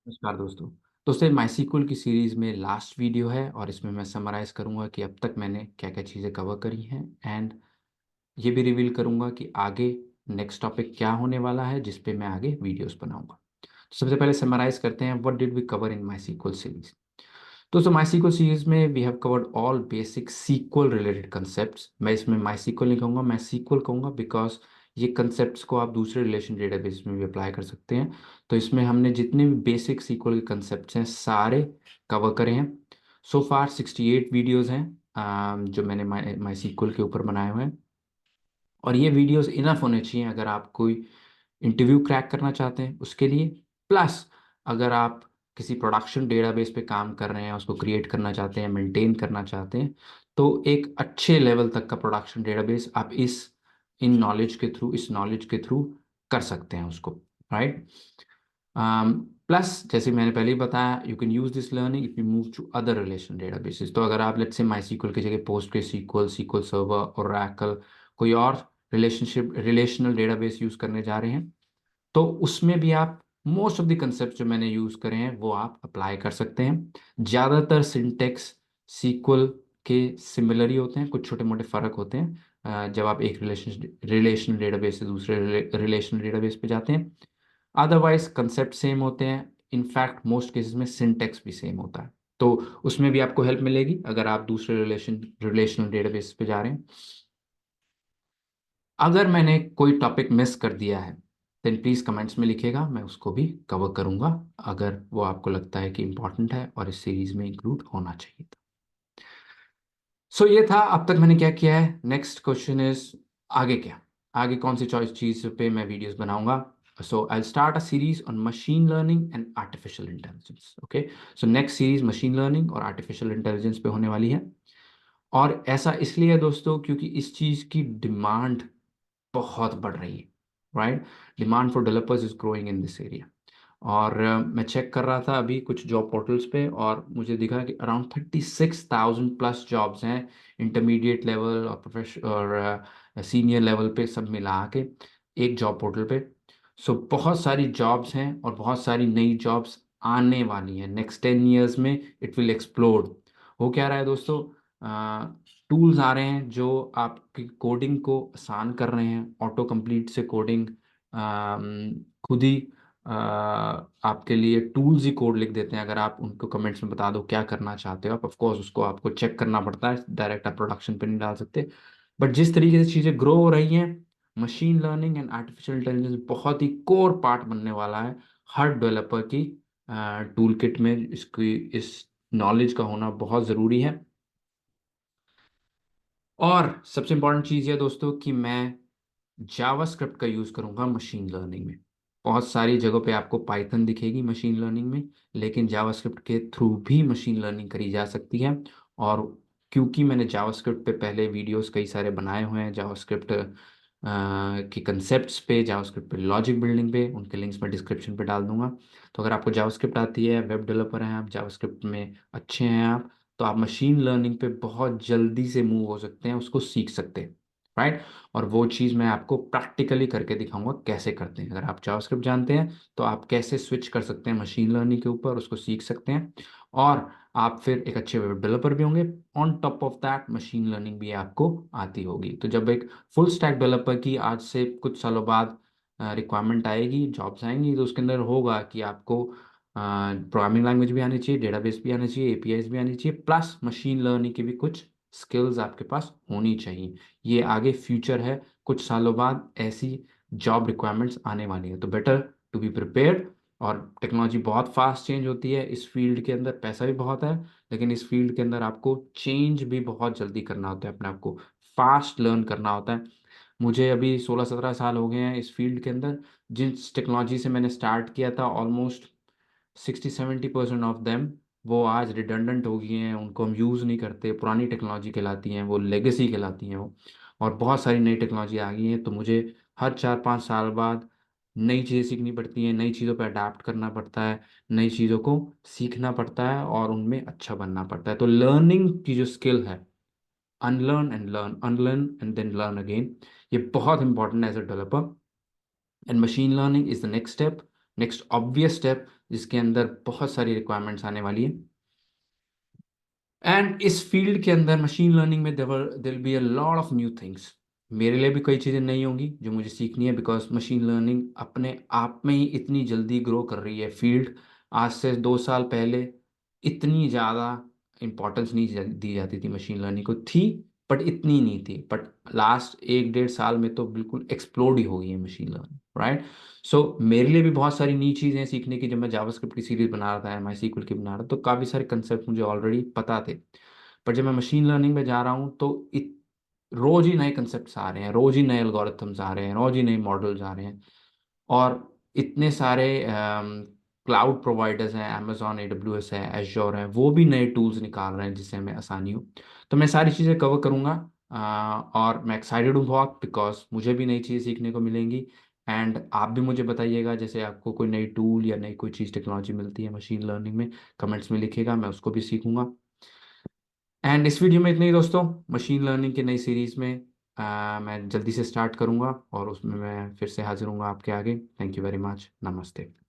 नमस्कार दोस्तों MySQL की सीरीज़ में लास्ट वीडियो है और इसमें मैं समराइज़ करूंगा कि अब तक मैंने क्या क्या चीज़ें कवर करी हैं एंड ये भी रिवील करूंगा कि आगे नेक्स्ट टॉपिक क्या होने वाला है जिस पे मैं आगे वीडियोस बनाऊंगा। तो सबसे पहले समराइज़ करते हैं what did we cover in MySQL series. दोस्तों MySQL सीरीज़ में we have covered all basic SQL related concepts. मैं इसमें MySQL नहीं कहूँगा, मैं सीक्वल कहूँगा बिकॉज ये कंसेप्ट्स को आप दूसरे रिलेशन डेटाबेस में भी अप्लाई कर सकते हैं। तो इसमें हमने जितने भी बेसिक सीक्वल के कंसेप्ट्स हैं सारे कवर करे हैं। सो फार 68 वीडियोज़ हैं जो मैंने MySQL के ऊपर बनाए हुए हैं और ये वीडियोस इनफ होने चाहिए अगर आप कोई इंटरव्यू क्रैक करना चाहते हैं उसके लिए। प्लस अगर आप किसी प्रोडक्शन डेटाबेस पे काम कर रहे हैं, उसको क्रिएट करना चाहते हैं, मेंटेन करना चाहते हैं, तो एक अच्छे लेवल तक का प्रोडक्शन डेटाबेस आप इस नॉलेज के थ्रू कर सकते हैं उसको, राइट। प्लस जैसे मैंने पहले ही बताया, you can use this learning if you move to other relation databases. तो अगर आप लेट्स से MySQL की जगह PostgreSQL, SQL सर्वर, Oracle, कोई और रिलेशनल डेटाबेस यूज करने जा रहे हैं तो उसमें भी आप मोस्ट ऑफ द कंसेप्ट जो मैंने यूज करे हैं वो आप अप्लाई कर सकते हैं। ज़्यादातर सिंटेक्स सीक्वल के सिमिलर ही होते हैं, कुछ छोटे मोटे फर्क होते हैं जब आप एक रिलेशनल डेटाबेस से दूसरे रिलेशनल डेटाबेस पे जाते हैं। अदरवाइज कंसेप्ट सेम होते हैं, इनफैक्ट मोस्ट केसेस में सिंटेक्स भी सेम होता है। तो उसमें भी आपको हेल्प मिलेगी अगर आप दूसरे रिलेशनल डेटाबेस पे जा रहे हैं। अगर मैंने कोई टॉपिक मिस कर दिया है देन प्लीज कमेंट्स में लिखिएगा, मैं उसको भी कवर करूंगा अगर वो आपको लगता है कि इम्पोर्टेंट है और इस सीरीज में इंक्लूड होना चाहिए था। सो ये था अब तक मैंने क्या किया है। नेक्स्ट क्वेश्चन इज आगे क्या, आगे कौन सी चॉइस चीज पे मैं वीडियोस बनाऊंगा। So I start a series on machine learning and artificial intelligence. Okay, so next series machine learning और आर्टिफिशियल इंटेलिजेंस पे होने वाली है। और ऐसा इसलिए है दोस्तों क्योंकि इस चीज की डिमांड बहुत बढ़ रही है, right. Demand for developers is growing in this area. और मैं चेक कर रहा था अभी कुछ जॉब पोर्टल्स पे और मुझे दिखा कि अराउंड 36,000 प्लस जॉब्स हैं इंटरमीडिएट लेवल और प्रोफेशनल और सीनियर लेवल पे सब मिला के एक जॉब पोर्टल पे। सो बहुत सारी जॉब्स हैं और बहुत सारी नई जॉब्स आने वाली हैं नेक्स्ट 10 ईयर्स में। It will explode. हो क्या रहा है दोस्तों, टूल्स आ रहे हैं जो आपकी कोडिंग को आसान कर रहे हैं। ऑटो कंप्लीट से कोडिंग खुद ही आपके लिए टूल्स ही कोड लिख देते हैं। अगर आप उनको कमेंट्स में बता दो क्या करना चाहते हो आप, ऑफ कोर्स उसको आपको चेक करना पड़ता है, डायरेक्ट आप प्रोडक्शन पे नहीं डाल सकते। बट जिस तरीके से चीज़ें ग्रो हो रही हैं, machine learning and artificial intelligence बहुत ही कोर पार्ट बनने वाला है हर डेवलपर की टूल किट में। इसकी इस नॉलेज का होना बहुत ज़रूरी है। और सबसे इम्पोर्टेंट चीज़ ये दोस्तों कि मैं जावास्क्रिप्ट का यूज़ करूँगा मशीन लर्निंग में। बहुत सारी जगहों पे आपको पाइथन दिखेगी मशीन लर्निंग में, लेकिन जावास्क्रिप्ट के थ्रू भी मशीन लर्निंग करी जा सकती है। और क्योंकि मैंने जावास्क्रिप्ट पे पहले वीडियोस कई सारे बनाए हुए हैं, जावास्क्रिप्ट के कंसेप्ट्स पे, जावास्क्रिप्ट पे लॉजिक बिल्डिंग पे, उनके लिंक्स मैं डिस्क्रिप्शन पे डाल दूंगा। तो अगर आपको जावास्क्रिप्ट आती है, वेब डेवलपर हैं आप, जावास्क्रिप्ट में अच्छे हैं आप, तो आप मशीन लर्निंग पे बहुत जल्दी से मूव हो सकते हैं, उसको सीख सकते हैं, राइट। और वो चीज़ मैं आपको प्रैक्टिकली करके दिखाऊंगा कैसे करते हैं। अगर आप जावास्क्रिप्ट जानते हैं तो आप कैसे स्विच कर सकते हैं मशीन लर्निंग के ऊपर, उसको सीख सकते हैं और आप फिर एक अच्छे वेब डेवलपर भी होंगे। On top of that machine learning भी आपको आती होगी। तो जब एक फुल स्टैक डेवलपर की आज से कुछ सालों बाद रिक्वायरमेंट आएगी, जॉब्स आएंगी, तो उसके अंदर होगा कि आपको प्रोग्रामिंग लैंग्वेज भी आनी चाहिए, डेटाबेस भी आनी चाहिए, एपीआईज भी आनी चाहिए, प्लस मशीन लर्निंग की भी कुछ स्किल्स आपके पास होनी चाहिए। ये आगे फ्यूचर है, कुछ सालों बाद ऐसी जॉब रिक्वायरमेंट्स आने वाली है, तो बेटर टू बी प्रिपेयर्ड। और टेक्नोलॉजी बहुत फास्ट चेंज होती है इस फील्ड के अंदर, पैसा भी बहुत है, लेकिन इस फील्ड के अंदर आपको चेंज भी बहुत जल्दी करना होता है, अपने आप को फास्ट लर्न करना होता है। मुझे अभी 16-17 साल हो गए हैं इस फील्ड के अंदर। जिस टेक्नोलॉजी से मैंने स्टार्ट किया था, ऑलमोस्ट 60-70% ऑफ देम वो आज रिडंडेंट हो गई हैं, उनको हम यूज़ नहीं करते, पुरानी टेक्नोलॉजी कहलाती हैं, वो लेगेसी कहलाती हैं वो। और बहुत सारी नई टेक्नोलॉजी आ गई हैं, तो मुझे हर 4-5 साल बाद नई चीज़ें सीखनी पड़ती हैं, नई चीज़ों पर अडाप्ट करना पड़ता है, नई चीज़ों को सीखना पड़ता है और उनमें अच्छा बनना पड़ता है। तो लर्निंग की जो स्किल है, unlearn and then learn again, ये बहुत इंपॉर्टेंट है as a developer. And machine learning is the next step, next obvious step जिसके अंदर बहुत सारी रिक्वायरमेंट्स आने वाली है। एंड इस फील्ड के अंदर मशीन लर्निंग में there be a lot of new things. मेरे लिए भी कई चीज़ें नई होंगी जो मुझे सीखनी है, बिकॉज मशीन लर्निंग अपने आप में ही इतनी जल्दी ग्रो कर रही है फील्ड। आज से 2 साल पहले इतनी ज़्यादा इम्पोर्टेंस नहीं दी जाती थी मशीन लर्निंग को, थी बट इतनी नहीं थी। बट लास्ट 1 डेढ़ साल में तो बिल्कुल एक्सप्लोड ही हो गई है मशीन लर्निंग, राइट। सो मेरे लिए भी बहुत सारी नई चीज़ें हैं सीखने की। जब मैं जावास्क्रिप्ट की सीरीज बना रहा था, एम आई सीक्वल की बना रहा था, तो काफ़ी सारे कंसेप्ट मुझे ऑलरेडी पता थे। पर जब मैं मशीन लर्निंग में जा रहा हूँ तो रोज ही नए कंसेप्ट आ रहे हैं, रोज ही नए एल्गोरिथम्स आ रहे हैं, रोज ही नए मॉडल्स आ रहे हैं। और इतने सारे क्लाउड प्रोवाइडर्स हैं, अमेजोन AWS है, एश्योर है, वो भी नए टूल्स निकाल रहे हैं जिससे हमें आसानी हो। तो मैं सारी चीज़ें कवर करूँगा। और मैं एक्साइटेड हूँ बहुत, बिकॉज मुझे भी नई चीज़ सीखने को मिलेंगी। एंड आप भी मुझे बताइएगा, जैसे आपको कोई नई टूल या नई कोई चीज़ टेक्नोलॉजी मिलती है मशीन लर्निंग में, कमेंट्स में लिखिएगा, मैं उसको भी सीखूंगा। एंड इस वीडियो में इतना ही दोस्तों। मशीन लर्निंग की नई सीरीज में मैं जल्दी से स्टार्ट करूंगा और उसमें मैं फिर से हाजिर हूँगा आपके आगे। Thank you very much. नमस्ते।